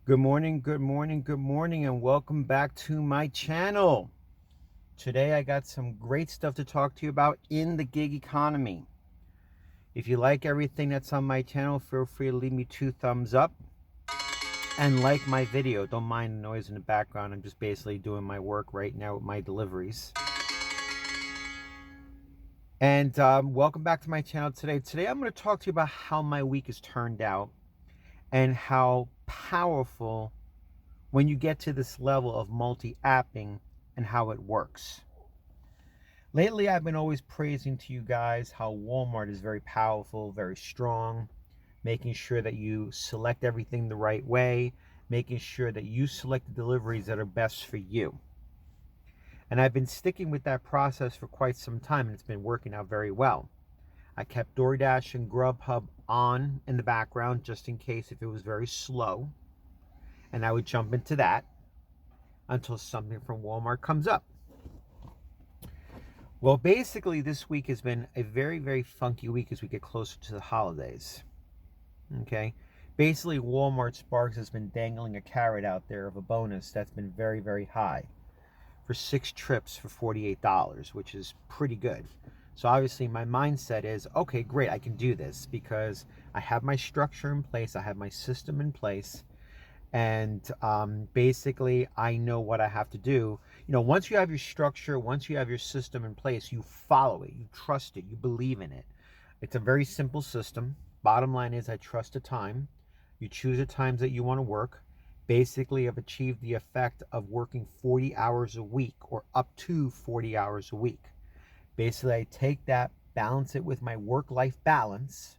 Good morning, and welcome back to my channel. Today I got some great stuff to talk to you about in the gig economy. If you like everything that's on my channel, feel free to leave me 2 thumbs up and like my video. Don't mind the noise in the background. I'm just basically doing my work right now with my deliveries. And welcome back to my channel today. Today I'm going to talk to you about how my week has turned out and how powerful when you get to this level of multi-apping and how it works. Lately, I've been always praising to you guys how Walmart is very powerful, very strong, making sure that you select everything the right way, making sure that you select the deliveries that are best for you. And I've been sticking with that process for quite some time, and it's been working out very well. I kept DoorDash and Grubhub on in the background just in case if it was very slow, and I would jump into that until something from Walmart comes up. Well, basically, this week has been a very, very funky week as we get closer to the holidays. Okay? Basically, Walmart Sparks has been dangling a carrot out there of a bonus that's been very, very high for 6 trips for $48, which is pretty good. So obviously my mindset is, okay, great, I can do this because I have my structure in place, I have my system in place, and basically I know what I have to do. Once you have your structure, once you have your system in place, you follow it, you trust it, you believe in it. It's a very simple system. Bottom line is I trust the time. You choose the times that you want to work. Basically, I've achieved the effect of working 40 hours a week or up to 40 hours a week. Basically, I take that, balance it with my work-life balance,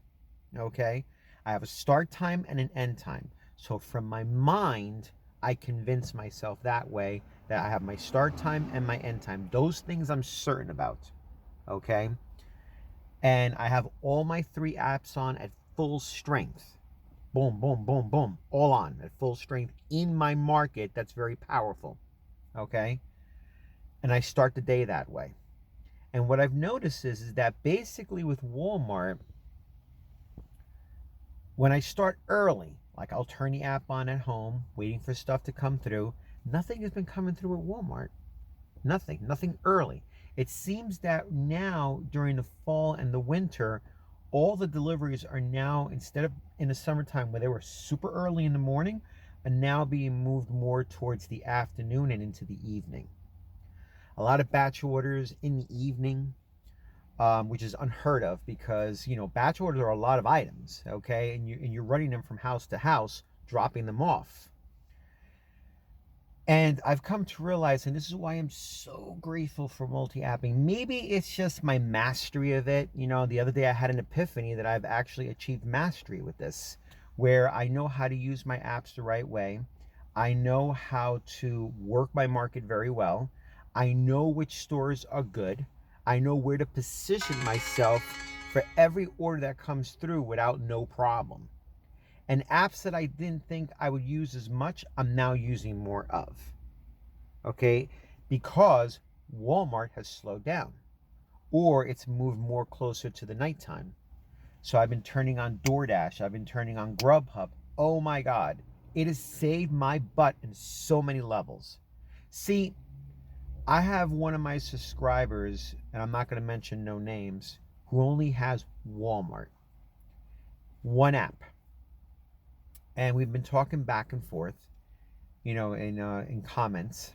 okay? I have a start time and an end time. So from my mind, I convince myself that way that I have my start time and my end time. Those things I'm certain about, okay? And I have all my 3 apps on at full strength. Boom, boom, boom, boom, all on at full strength in my market. That's very powerful, okay? And I start the day that way. And what I've noticed is that basically with Walmart, when I start early, like I'll turn the app on at home, waiting for stuff to come through, nothing has been coming through at Walmart. Nothing early. It seems that now during the fall and the winter, all the deliveries are now, instead of in the summertime where they were super early in the morning, are now being moved more towards the afternoon and into the evening. A lot of batch orders in the evening, which is unheard of because batch orders are a lot of items, okay, and you're running them from house to house, dropping them off. And I've come to realize, and this is why I'm so grateful for multi-apping. Maybe it's just my mastery of it. The other day I had an epiphany that I've actually achieved mastery with this, where I know how to use my apps the right way. I know how to work my market very well. I know which stores are good. I know where to position myself for every order that comes through without no problem. And apps that I didn't think I would use as much, I'm now using more of. Okay? Because Walmart has slowed down or it's moved more closer to the nighttime. So I've been turning on DoorDash, I've been turning on Grubhub. Oh my God, it has saved my butt in so many levels. See, I have one of my subscribers, and I'm not going to mention no names, who only has Walmart, one app. And we've been talking back and forth, in comments.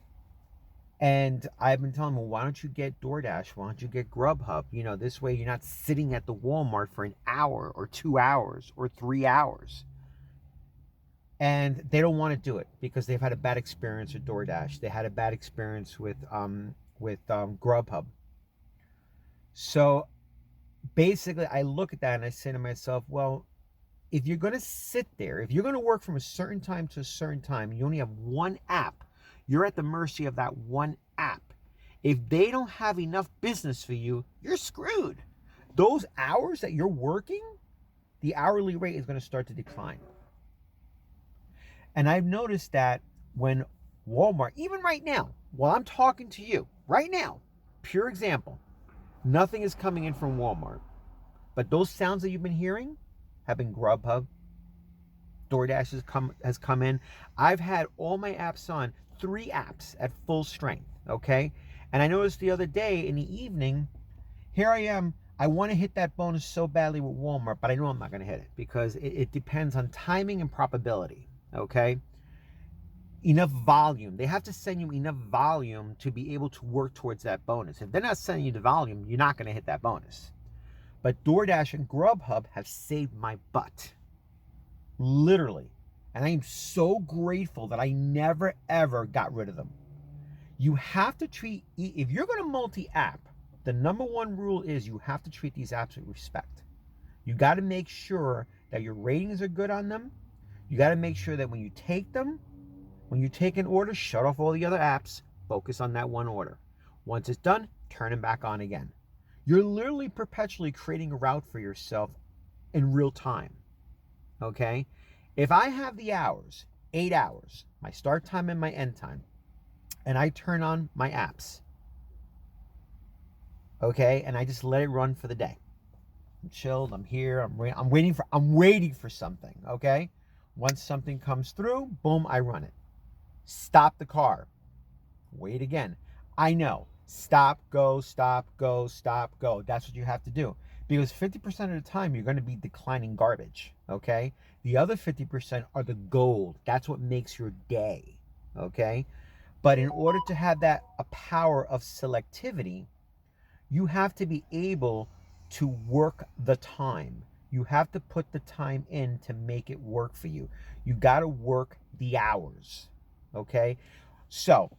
And I've been telling him, well, why don't you get DoorDash? Why don't you get Grubhub? This way you're not sitting at the Walmart for an hour or 2 hours or 3 hours. And they don't want to do it because they've had a bad experience with DoorDash. They had a bad experience with Grubhub. So basically, I look at that and I say to myself, well, if you're going to sit there, if you're going to work from a certain time to a certain time, you only have one app, you're at the mercy of that one app. If they don't have enough business for you, you're screwed. Those hours that you're working, the hourly rate is going to start to decline. And I've noticed that when Walmart, even right now, while I'm talking to you, right now, pure example, nothing is coming in from Walmart. But those sounds that you've been hearing have been Grubhub, DoorDash has come in. I've had all my apps on, 3 apps at full strength, okay? And I noticed the other day in the evening, here I am. I want to hit that bonus so badly with Walmart, but I know I'm not going to hit it because it depends on timing and probability, okay? Enough volume. They have to send you enough volume to be able to work towards that bonus. If they're not sending you the volume, you're not going to hit that bonus. But DoorDash and Grubhub have saved my butt. Literally. And I am so grateful that I never, ever got rid of them. You have to treat, if you're going to multi-app, the number one rule is you have to treat these apps with respect. You got to make sure that your ratings are good on them. You got to make sure that when you take them, when you take an order, shut off all the other apps, focus on that one order. Once it's done, turn them back on again. You're literally perpetually creating a route for yourself in real time, okay? If I have the hours, 8 hours, my start time and my end time, and I turn on my apps, okay, and I just let it run for the day. I'm chilled, I'm here, I'm waiting for something, okay? Once something comes through, boom, I run it. Stop the car. Wait again. I know. Stop, go, stop, go, stop, go. That's what you have to do. Because 50% of the time, you're going to be declining garbage, okay? The other 50% are the gold. That's what makes your day, okay? But in order to have that a power of selectivity, you have to be able to work the time. You have to put the time in to make it work for you. You got to work the hours. Okay, so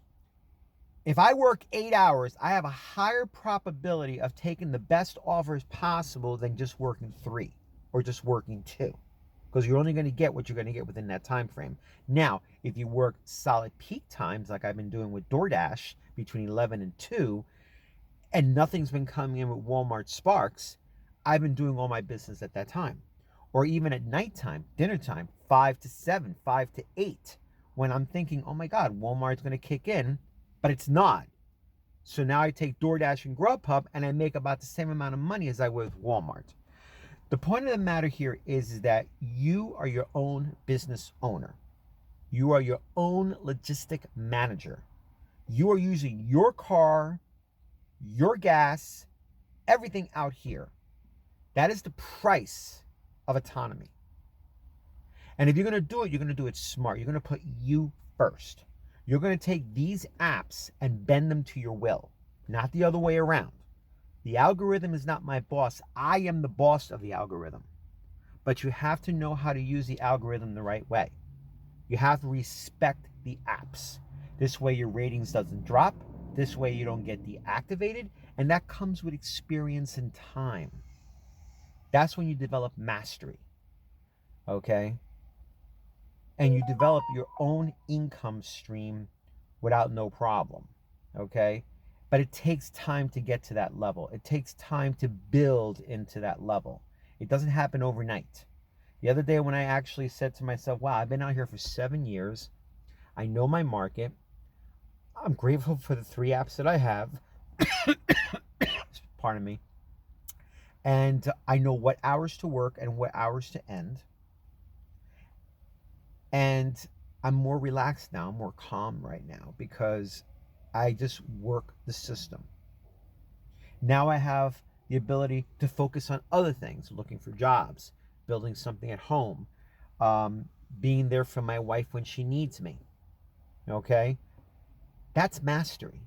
if I work 8 hours, I have a higher probability of taking the best offers possible than just working 3 or just working 2, because you're only going to get what you're going to get within that time frame. Now, if you work solid peak times like I've been doing with DoorDash between 11 and 2, and nothing's been coming in with Walmart Sparks, I've been doing all my business at that time. Or even at nighttime, dinner time, 5 to 7, 5 to 8. When I'm thinking, oh my God, Walmart's going to kick in, but it's not. So now I take DoorDash and Grubhub and I make about the same amount of money as I would with Walmart. The point of the matter here is that you are your own business owner. You are your own logistic manager. You are using your car, your gas, everything out here. That is the price of autonomy. And if you're going to do it, you're going to do it smart. You're going to put you first. You're going to take these apps and bend them to your will, not the other way around. The algorithm is not my boss. I am the boss of the algorithm. But you have to know how to use the algorithm the right way. You have to respect the apps. This way your ratings doesn't drop. This way you don't get deactivated. And that comes with experience and time. That's when you develop mastery. Okay? And you develop your own income stream without no problem, okay? But it takes time to get to that level. It takes time to build into that level. It doesn't happen overnight. The other day when I actually said to myself, wow, I've been out here for 7 years. I know my market. I'm grateful for the 3 apps that I have. Pardon me. And I know what hours to work and what hours to end. And I'm more relaxed now. I'm more calm right now because I just work the system. Now I have the ability to focus on other things, looking for jobs, building something at home, being there for my wife when she needs me. Okay? That's mastery.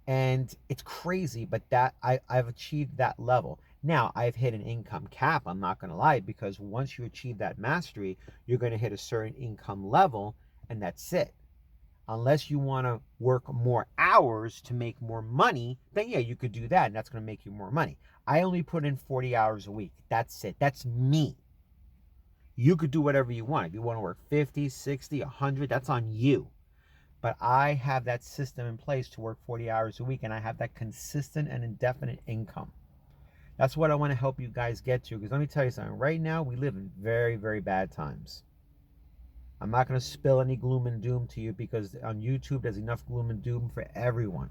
And it's crazy, but that I've achieved that level. Now, I've hit an income cap, I'm not going to lie, because once you achieve that mastery, you're going to hit a certain income level, and that's it. Unless you want to work more hours to make more money, then yeah, you could do that, and that's going to make you more money. I only put in 40 hours a week. That's it. That's me. You could do whatever you want. If you want to work 50, 60, 100, that's on you. But I have that system in place to work 40 hours a week, and I have that consistent and indefinite income. That's what I want to help you guys get to, because let me tell you something. Right now, we live in very, very bad times. I'm not going to spill any gloom and doom to you, because on YouTube, there's enough gloom and doom for everyone.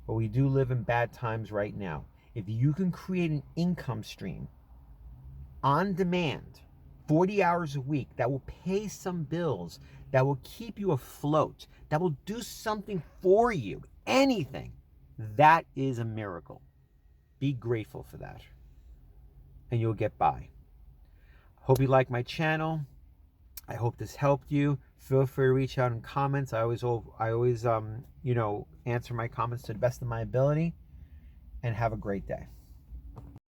But we do live in bad times right now. If you can create an income stream on demand 40 hours a week, that will pay some bills, that will keep you afloat, that will do something for you, anything, that is a miracle. Be grateful for that, and you'll get by. Hope you like my channel. I hope this helped you. Feel free to reach out in comments. I always answer my comments to the best of my ability. And have a great day.